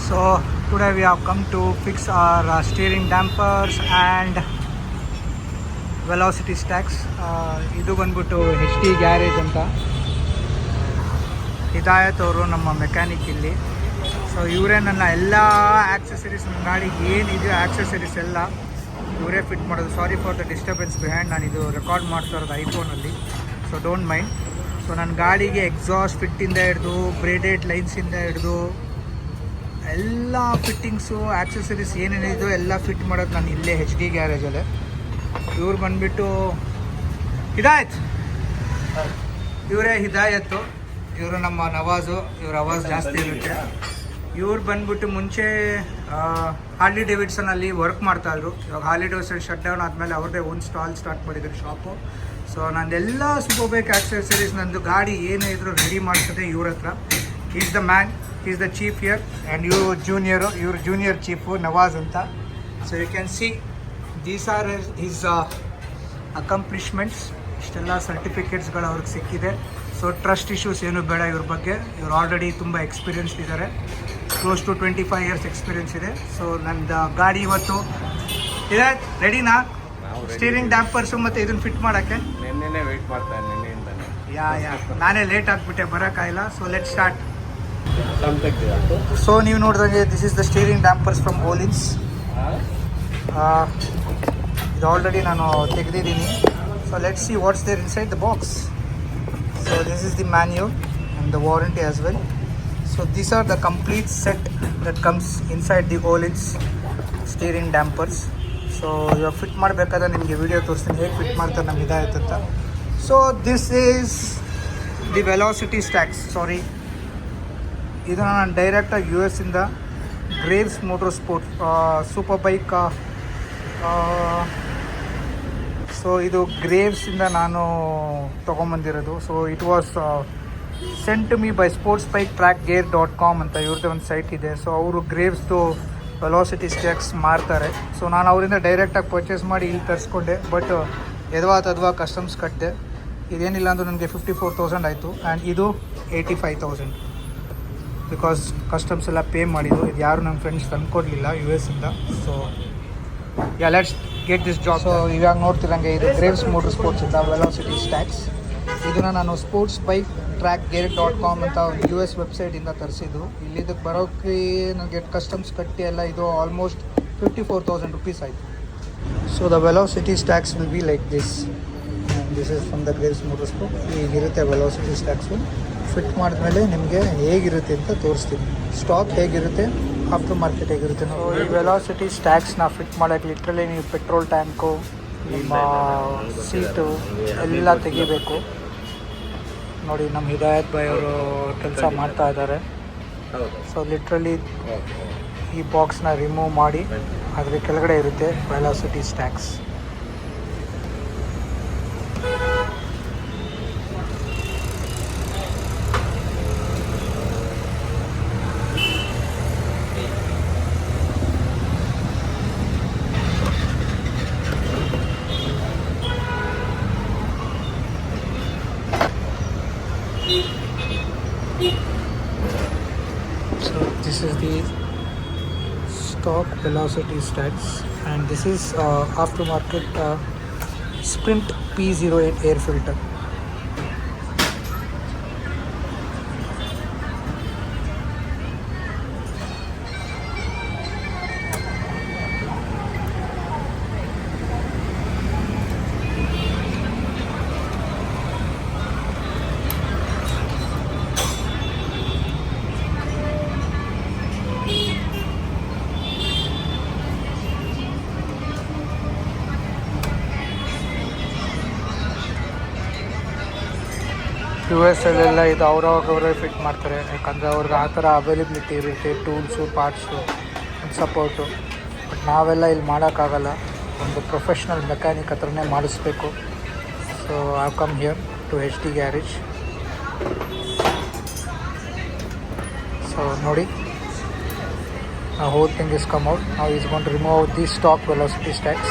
So today we have come to fix our steering dampers and velocity stacks. ಇದು ಬಂದ್ಬಿಟ್ಟು H D garage ಅಂತ. ಹಿದಾಯತ್ ಅವರು ನಮ್ಮ mechanic ಇಲ್ಲಿ. ಸೊ ಇವರೇ ನನ್ನ ಎಲ್ಲ ಆಕ್ಸೆಸರೀಸ್, ನನ್ನ ಗಾಡಿಗೆ ಏನಿದೆಯೋ ಆಕ್ಸೆಸರೀಸ್ ಎಲ್ಲ ಇವರೇ ಫಿಟ್ ಮಾಡೋದು. Sorry for the disturbance behind, ನಾನಿದು ರೆಕಾರ್ಡ್ ಮಾಡ್ತಾ ಇರೋದು ಐಫೋನಲ್ಲಿ, ಸೊ ಡೋಂಟ್ ಮೈಂಡ್. ಸೊ ನನ್ನ ಗಾಡಿಗೆ ಎಕ್ಸಾಸ್ಟ್ ಫಿಟ್ಟಿಂದ ಹಿಡಿದು ಬ್ರೇಡೆಡ್ ಲೈನ್ಸಿಂದ ಹಿಡಿದು ಎಲ್ಲ ಫಿಟ್ಟಿಂಗ್ಸು ಆಕ್ಸೆಸರೀಸ್ ಏನೇನಿದೆಯೋ ಎಲ್ಲ ಫಿಟ್ ಮಾಡೋದು ನಾನು ಇಲ್ಲೇ ಎಚ್ ಡಿ ಗ್ಯಾರೇಜಲ್ಲೇ. ಇವ್ರು ಬಂದುಬಿಟ್ಟು ಹಿದಾಯತ್, ಇವರೇ ಹಿದಾಯತ್ತು. ಇವರು ನಮ್ಮ ನವಾಜು, ಇವ್ರ ಆವಾಜ್ ಜಾಸ್ತಿ ಇರುತ್ತೆ. ಇವ್ರು ಬಂದ್ಬಿಟ್ಟು ಮುಂಚೆ ಹಾರ್ಲಿ ಡೇವಿಡ್ಸನಲ್ಲಿ ವರ್ಕ್ ಮಾಡ್ತಾಯಿದ್ರು. ಇವಾಗ ಹಾರ್ಲಿ ಡೇವಿಡ್ಸನ್ ಶಟ್ ಡೌನ್ ಆದಮೇಲೆ ಅವ್ರದ್ದೇ ಒಂದು ಸ್ಟಾಲ್ ಸ್ಟಾರ್ಟ್ ಮಾಡಿದ್ರು ಶಾಪು. ಸೊ ನಂದೆಲ್ಲ ಸೂಪರ್ ಬೈಕ್ ಆಕ್ಸೆಸರೀಸ್, ನಂದು ಗಾಡಿ ಏನೇ ಇದ್ರು ರೆಡಿ ಮಾಡ್ತದೆ ಇವ್ರ ಹತ್ರ. Is the man, is the chief here and ಇವ್ರ ಜೂನಿಯರ್ ಚೀಫು ನವಾಜ್ ಅಂತ. So you can see these are his accomplishments. ಇಷ್ಟೆಲ್ಲ ಸರ್ಟಿಫಿಕೇಟ್ಸ್ಗಳು ಅವ್ರಿಗೆ ಸಿಕ್ಕಿದೆ. ಸೊ ಟ್ರಸ್ಟ್ ಇಶ್ಯೂಸ್ ಏನು ಬೇಡ ಇವ್ರ ಬಗ್ಗೆ. ಇವ್ರು ಆಲ್ರೆಡಿ ತುಂಬ ಎಕ್ಸ್ಪೀರಿಯನ್ಸ್ಡ್ ಇದ್ದಾರೆ, ಕ್ಲೋಸ್ ಟು 25 ಇಯರ್ಸ್ ಎಕ್ಸ್ಪೀರಿಯನ್ಸ್ ಇದೆ. ಸೊ ನಂದು ಗಾಡಿ ಇವತ್ತು ಇದೆ ರೆಡಿನಾ, ಸ್ಟೀರಿಂಗ್ ಡ್ಯಾಂಪರ್ಸು ಮತ್ತು ಇದನ್ನು ಫಿಟ್ ಮಾಡೋಕ್ಕೆ. ನಿನ್ನೆ ವೆಯ್ಟ್ ಮಾಡ್ತಾ ಯಾ ನಾನೇ ಲೇಟ್ ಆಗಿಬಿಟ್ಟೆ, ಬರೋಕ್ಕಾಗಿಲ್ಲ. So let start. ಸೊ ನೀವು ನೋಡಿದಂಗೆ this is the steering dampers from Ohlins. ಇದು ಆಲ್ರೆಡಿ ನಾನು ತೆಗೆದಿದ್ದೀನಿ. So let see what's there inside the box. So this is the manual and the warranty as well. So these are the complete set that comes inside the Öhlins steering dampers. So you fit ಮಾಡಬೇಕಾದ್ರೆ ನಿಮಗೆ video ತೋರಿಸ್ತೀನಿ ಹೇಗೆ fit ಮಾಡ್ತಾರೆ ನಮ್ಮ ಹಿದಾಯತ್ ಅಂತ. So this is the velocity stacks. Sorry, ಇದನ್ನು ನಾನು ಡೈರೆಕ್ಟಾಗಿ US ಇಂದ Graves motor sports super bike. So ಇದು ಗ್ರೇವ್ಸಿಂದ ನಾನು ತೊಗೊಂಬಂದಿರೋದು. So it was sent to me by sportsbiketrackgear.com ಅಂತ ಇವ್ರದ್ದು ಒಂದು ಸೈಟ್ ಇದೆ. ಸೊ ಅವರು ಗ್ರೇವ್ಸ್ದು ವೆಲಾಸಿಟಿ ಸ್ಟ್ಯಾಕ್ಸ್ ಮಾರ್ತಾರೆ. ಸೊ ನಾನು ಅವರಿಂದ ಡೈರೆಕ್ಟಾಗಿ ಪರ್ಚೇಸ್ ಮಾಡಿ ಇಲ್ಲಿ ತರಿಸ್ಕೊಂಡೆ. ಬಟ್ ಎದವಾ ಕಸ್ಟಮ್ಸ್ ಕಟ್ಟಿದೆ. ಇದೇನಿಲ್ಲ ಅಂದರೂ ನನಗೆ 54,000 ಆಯಿತು. ಆ್ಯಂಡ್ ಇದು 85,000 ಬಿಕಾಸ್ ಕಸ್ಟಮ್ಸ್ ಎಲ್ಲ ಪೇ ಮಾಡಿದ್ದು. ಇದು ಯಾರು ನನ್ನ ಫ್ರೆಂಡ್ಸ್ ತಂದುಕೊಡ್ಲಿಲ್ಲ US ಇಂದ. So yeah let's get this job. So ಇವಾಗ ನೋಡ್ತಿರಂಗೆ ಇದು ಗ್ರೇವ್ಸ್ ಮೋಟರ್ ಸ್ಪೋರ್ಟ್ಸ್ ಇಂದ ವೆಲಾಸಿಟಿ ಸ್ಟ್ಯಾಕ್ಸ್. ಇದನ್ನು ನಾನು sportsbiketrackgear.com ಅಂತ US ವೆಬ್ಸೈಟಿಂದ ತರಿಸಿದ್ದು. ಇಲ್ಲಿದ್ದಕ್ಕೆ ಬರೋಕ್ಕೆ ನನಗೆ ಕಸ್ಟಮ್ಸ್ ಕಟ್ಟಿ ಎಲ್ಲ ಇದು ಆಲ್ಮೋಸ್ಟ್ 54,000 rupees ಆಯಿತು. So the velocity stacks will be like this. This is from the Graves motor sport. ಈಗಿರುತ್ತೆ ವೆಲಾಸಿಟಿ ಸ್ಟ್ಯಾಕ್ಸು. ಫಿಟ್ ಮಾಡಿದ್ಮೇಲೆ ನಿಮಗೆ ಹೇಗಿರುತ್ತೆ ಅಂತ ತೋರಿಸ್ತೀನಿ. ಸ್ಟಾಕ್ ಹೇಗಿರುತ್ತೆ, ಆಫ್ಟರ್ ಮಾರ್ಕೆಟ್ ಹೇಗಿರುತ್ತೆ. ಸೊ ಈ ವೆಲಾಸಿಟಿ ಸ್ಟ್ಯಾಕ್ಸ್ನ ಫಿಟ್ ಮಾಡೋಕ್ಕೆ ಲಿಟ್ರಲಿ ನೀವು ಪೆಟ್ರೋಲ್ ಟ್ಯಾಂಕು, ನಿಮ್ಮ ಸೀಟು ಎಲ್ಲ ತೆಗಿಬೇಕು. ನೋಡಿ ನಮ್ಮ ಹಿದಾಯತ್ ಬಾಯ್ ಅವರು ಕೆಲಸ ಮಾಡ್ತಾ ಇದ್ದಾರೆ. ಸೊ ಲಿಟ್ರಲಿ ಈ ಬಾಕ್ಸ್ನ ರಿಮೂವ್ ಮಾಡಿ ಅದ್ರ ಕೆಳಗಡೆ ಇರುತ್ತೆ velocity stacks. So this is the stock velocity stacks and this is aftermarket Sprint P08 air filter. US ಅಲ್ಲೆಲ್ಲ ಇದು ಅವರವರೇ ಫಿಟ್ ಮಾಡ್ತಾರೆ. ಯಾಕಂದರೆ ಅವ್ರಿಗೆ ಆ ಥರ ಅವೈಲಬಿಲಿಟಿ ಇರುತ್ತೆ, ಟೂಲ್ಸು, ಪಾರ್ಟ್ಸು, ಸಪೋರ್ಟು. ಬಟ್ ನಾವೆಲ್ಲ ಇಲ್ಲಿ ಮಾಡೋಕ್ಕಾಗಲ್ಲ, ಒಂದು ಪ್ರೊಫೆಷ್ನಲ್ ಮೆಕ್ಯಾನಿಕ್ ಹತ್ರನೇ ಮಾಡಿಸ್ಬೇಕು. So I come here to HD garage. So ನೋಡಿ, the whole thing is come out. Now he's going to remove these stock velocity stacks.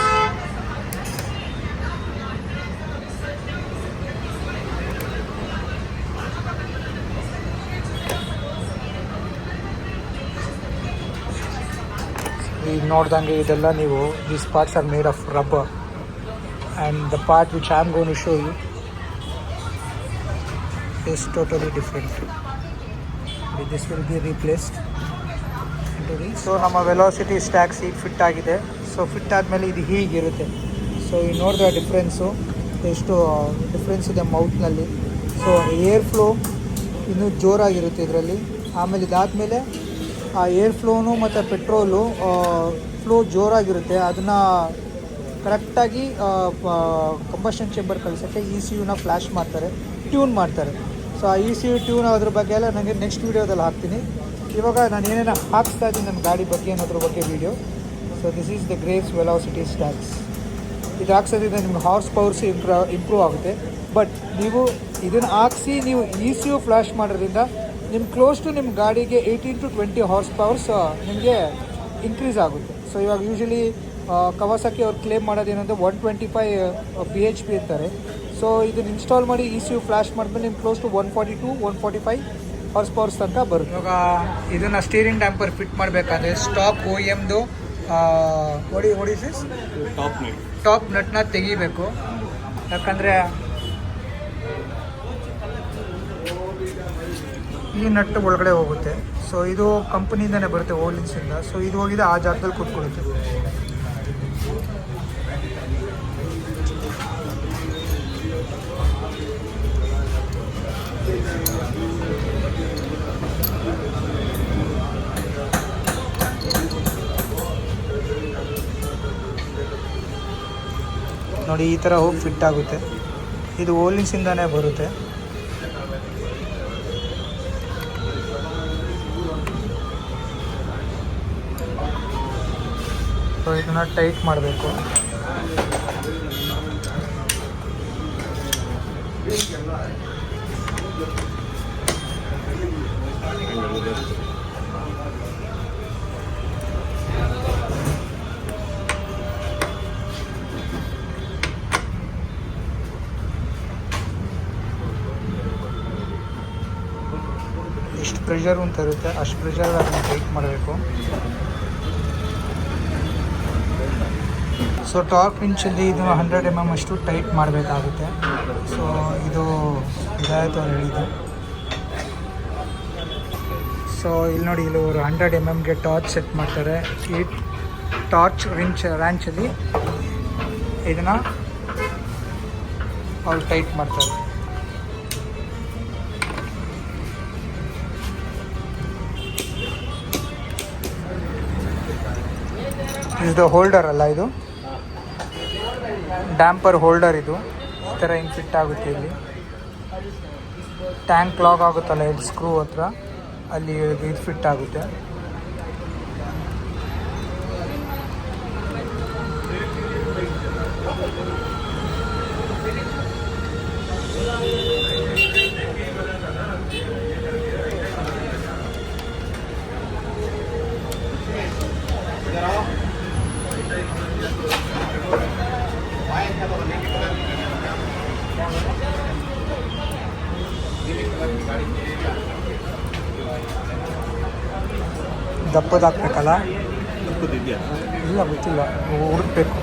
ಈಗ ನೋಡ್ದಂಗೆ ಇದೆಲ್ಲ ನೀವು these parts are made of rubber and the part which I am going to show you is totally different. This will be replaced into this. So ನಮ್ಮ velocity stack seat fit ಆಗಿದೆ. So fit ಆದಮೇಲೆ ಇದು ಹೀಗಿರುತ್ತೆ. So ಈಗ ನೋಡಿದ್ರೆ difference ಎಷ್ಟು difference ಇದೆ ಮೌತ್ನಲ್ಲಿ. So air flow ಇನ್ನೂ ಜೋರಾಗಿರುತ್ತೆ ಇದರಲ್ಲಿ. ಆಮೇಲೆ ಇದಾದಮೇಲೆ ಆ ಏರ್ ಫ್ಲೋನು ಮತ್ತು ಪೆಟ್ರೋಲು ಫ್ಲೋ ಜೋರಾಗಿರುತ್ತೆ. ಅದನ್ನು ಕರೆಕ್ಟಾಗಿ ಕಂಬಷನ್ ಚೇಂಬರ್ ಕಳಿಸೋಕ್ಕೆ ಇ ಸಿ ಯುನ ಫ್ಲ್ಯಾಶ್ ಮಾಡ್ತಾರೆ, ಟ್ಯೂನ್ ಮಾಡ್ತಾರೆ. ಸೊ ಆ ಇ ಸಿ ಯು ಟ್ಯೂನ್ ಅದ್ರ ಬಗ್ಗೆ ಎಲ್ಲ ನನಗೆ ನೆಕ್ಸ್ಟ್ ವೀಡಿಯೋದಲ್ಲಿ ಹಾಕ್ತೀನಿ. ಇವಾಗ ನಾನು ಏನೇನು ಹಾಕ್ಸ್ತಾ ಇದ್ದೀನಿ ನನ್ನ ಗಾಡಿ ಬಗ್ಗೆ ಅನ್ನೋದ್ರ ಬಗ್ಗೆ video. So this is the graves velocity stacks. ಇದು ಹಾಕ್ಸೋದ್ರಿಂದ ನಿಮ್ಗೆ ಹಾರ್ಸ್ ಪವರ್ಸ್ ಇಂಪ್ರೂವ್ ಆಗುತ್ತೆ. ಬಟ್ ನೀವು ಇದನ್ನು ಹಾಕ್ಸಿ ನೀವು ಇ ಸಿ ಯು ಫ್ಲ್ಯಾಶ್ ಮಾಡೋದ್ರಿಂದ ನಿಮ್ಮ ಕ್ಲೋಸ್ ಟು ನಿಮ್ಮ ಗಾಡಿಗೆ 18 to 20 ಹಾರ್ಸ್ ಪವರ್ಸ್ ನಿಮಗೆ ಇನ್ಕ್ರೀಸ್ ಆಗುತ್ತೆ. ಸೊ ಇವಾಗ ಯೂಶ್ವಲಿ ಕವಾಸಾಕಿ ಅವ್ರು ಕ್ಲೇಮ್ ಮಾಡೋದೇನಂದರೆ 125 bhp ಅಂತಾರೆ. ಸೊ ಇದನ್ನು ಇನ್ಸ್ಟಾಲ್ ಮಾಡಿ ಇ ಸಿ ಯು ಫ್ಲ್ಯಾಶ್ ಮಾಡಿದ್ಮೇಲೆ ನಿಮ್ಮ ಕ್ಲೋಸ್ ಟು 142 145 ಹಾರ್ಸ್ ಪವರ್ಸ್ ತನಕ ಬರುತ್ತೆ. ಇವಾಗ ಇದನ್ನು ಸ್ಟೀರಿಂಗ್ ಡ್ಯಾಂಪರ್ ಫಿಟ್ ಮಾಡಬೇಕಾದ್ರೆ ಸ್ಟಾಕ್ ಒ ಎಮ್ದು ಟಾಪ್ ನಟ್ನ ತೆಗಿಬೇಕು. ಯಾಕಂದರೆ ಈ ನಟ್ಟು ಒಳಗಡೆ ಹೋಗುತ್ತೆ. ಸೊ ಇದು ಕಂಪ್ನಿಯಿಂದನೇ ಬರುತ್ತೆ, ಓಲಿನ್ಸಿಂದ. ಸೊ ಇದು ಹೋಗಿದೆ ಆ ಜಾಗದಲ್ಲಿ ಕೂತ್ಕೊಳ್ಳುತ್ತೆ. ನೋಡಿ ಈ ಥರ ಹೋಗಿ ಫಿಟ್ ಆಗುತ್ತೆ. ಇದು ಓಲಿನ್ಸಿಂದನೇ ಬರುತ್ತೆ. ಸೊ ಇದನ್ನು ಟೈಟ್ ಮಾಡಬೇಕು. ಎಷ್ಟು ಪ್ರೆಷರ್ ಅಂತ ಇರುತ್ತೆ ಅಷ್ಟು ಪ್ರೆಷರ್ ಅದನ್ನು ಟೈಟ್ ಮಾಡಬೇಕು. ಸೊ ಟಾಪ್ ಇಂಚಲ್ಲಿ ಇದು 100 mm ಅಷ್ಟು ಟೈಟ್ ಮಾಡಬೇಕಾಗುತ್ತೆ. ಸೊ ಇದು ಇದಾಯಿತು ಅಂತ ಹೇಳಿದ್ದು. ಸೊ ಇಲ್ಲಿ ನೋಡಿ, ಇಲ್ಲಿ ಅವರು 100 mm ಟಾರ್ಚ್ ಸೆಟ್ ಮಾಡ್ತಾರೆ. ಈ ಟಾರ್ಚ್ ರ್ಯಾಂಚಲ್ಲಿ ಇದನ್ನು ಅವ್ರು ಟೈಟ್ ಮಾಡ್ತಾರೆ. ಇದು ಹೋಲ್ಡರ್ ಅಲ್ಲ, ಇದು ಡ್ಯಾಂಪರ್ ಹೋಲ್ಡರ್. ಇದು ಈ ಥರ ಹಿಂಗೆ ಫಿಟ್ ಆಗುತ್ತೆ. ಇಲ್ಲಿ ಟ್ಯಾಂಕ್ ಲಾಕ್ ಆಗುತ್ತಲ್ಲ ಇಲ್ಲಿ ಸ್ಕ್ರೂ ಹತ್ರ, ಅಲ್ಲಿ ಇದು ಫಿಟ್ ಆಗುತ್ತೆ. ದಪ್ಪದಾಗಬೇಕಲ್ಲ? ಇಲ್ಲ, ಗೊತ್ತಿಲ್ಲ, ಹುಡುಕ್ಬೇಕು.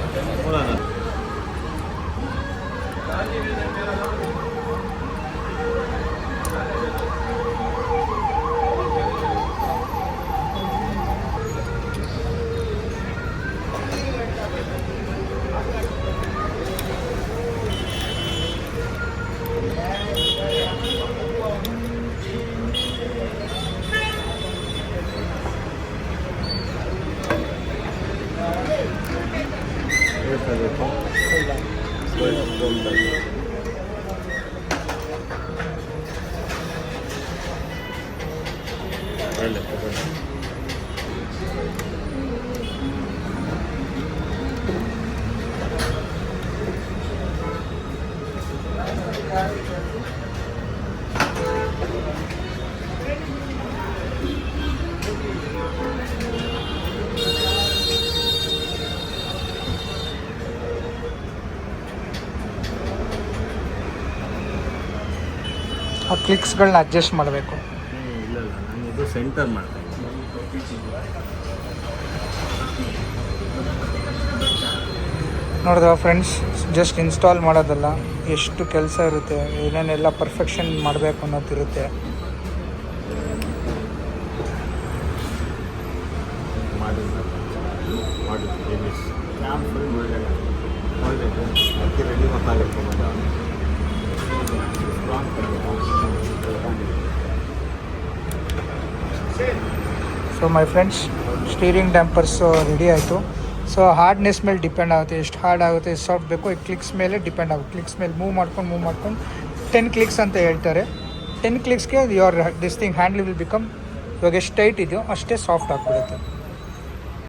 ಆ ಕ್ಲಿಕ್ಸ್ಗಳನ್ನ ಅಡ್ಜಸ್ಟ್ ಮಾಡಬೇಕು. ಇಲ್ಲ, ನಾನು ಇದು ಸೆಂಟರ್ ಮಾಡ್ತೀನಿ. ನೋಡಿದ್ರ ಫ್ರೆಂಡ್ಸ್, ಜಸ್ಟ್ ಇನ್ಸ್ಟಾಲ್ ಮಾಡೋದಲ್ಲ, ಎಷ್ಟು ಕೆಲಸ ಇರುತ್ತೆ, ಏನೇನೆಲ್ಲ ಪರ್ಫೆಕ್ಷನ್ ಮಾಡಬೇಕು ಅನ್ನೋದಿರುತ್ತೆ. So my friends, steering dampers ready ಆಯಿತು. ಸೊ ಹಾರ್ಡ್ನೆಸ್ ಮೇಲೆ ಡಿಪೆಂಡ್ ಆಗುತ್ತೆ, ಎಷ್ಟು ಹಾರ್ಡ್ ಆಗುತ್ತೆ, ಎಷ್ಟು ಸಾಫ್ಟ್ ಬೇಕು, ಈ ಕ್ಲಿಕ್ಸ್ ಮೇಲೆ ಡಿಪೆಂಡ್ ಆಗುತ್ತೆ. ಕ್ಲಿಕ್ಸ್ ಮೇಲೆ ಮೂವ್ ಮಾಡ್ಕೊಂಡು 10 ಕ್ಲಿಕ್ಸ್ ಅಂತ ಹೇಳ್ತಾರೆ. 10 ಕ್ಲಿಕ್ಸ್ಗೆ your this thing handle will become, ಇವಾಗ ಎಷ್ಟು ಟೈಟ್ ಇದೆಯೋ ಅಷ್ಟೇ ಸಾಫ್ಟ್ ಆಗಿಬಿಡುತ್ತೆ.